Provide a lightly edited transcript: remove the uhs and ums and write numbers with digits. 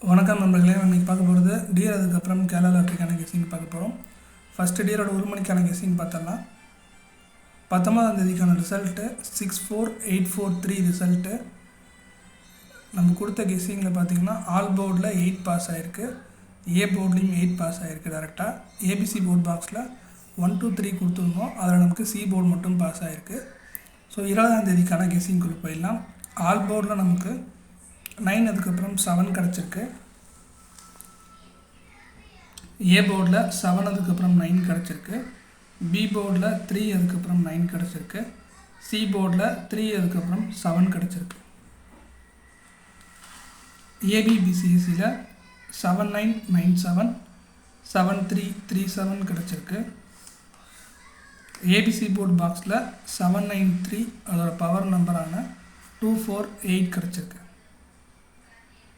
வணக்கம் நண்பர்களே. இன்றைக்கி பார்க்க போகிறது டியர், அதுக்கப்புறம் கேரளா லாட்ரிக்கான கெஸ்ஸிங் பார்க்க போகிறோம். ஃபஸ்ட்டு டியரோட 1 மணிக்கான கெஸ்ஸிங் பார்த்தோம்னா 19ஆம் தேதிக்கான ரிசல்ட்டு 64843 ரிசல்ட்டு. நம்ம கொடுத்த கெஸ்ஸிங்கில் பார்த்திங்கன்னா ஆல் போர்டில் 8 பாஸ் ஆகிருக்கு, ஏ போர்ட்லேயும் 8 பாஸ் ஆகிருக்கு டேரெக்டாக. ஏபிசி போர்ட் பாக்ஸில் 1 2 3 கொடுத்துருந்தோம், அதில் நமக்கு சி போர்டு மட்டும் பாஸ் ஆகிருக்கு. ஸோ 20ஆம் தேதிக்கான கெஸ்ஸிங்குள்ளே போயிடலாம். ஆல் போர்டில் நமக்கு 9, அதுக்கப்புறம் 7 கிடச்சிருக்கு. ஏ போர்டில் 7, அதுக்கப்புறம் 9 கிடச்சிருக்கு. பி போர்டில் 3, அதுக்கப்புறம் 9 கிடச்சிருக்கு. சி போர்டில் 3, அதுக்கப்புறம் 7 கிடச்சிருக்கு. ஏபிபிசிஎஸ்சியில் 7997 7337 கிடச்சிருக்கு. ஏபிசி போர்ட் பாக்ஸில் 793, அதோட பவர் நம்பரான 248 கிடச்சிருக்கு.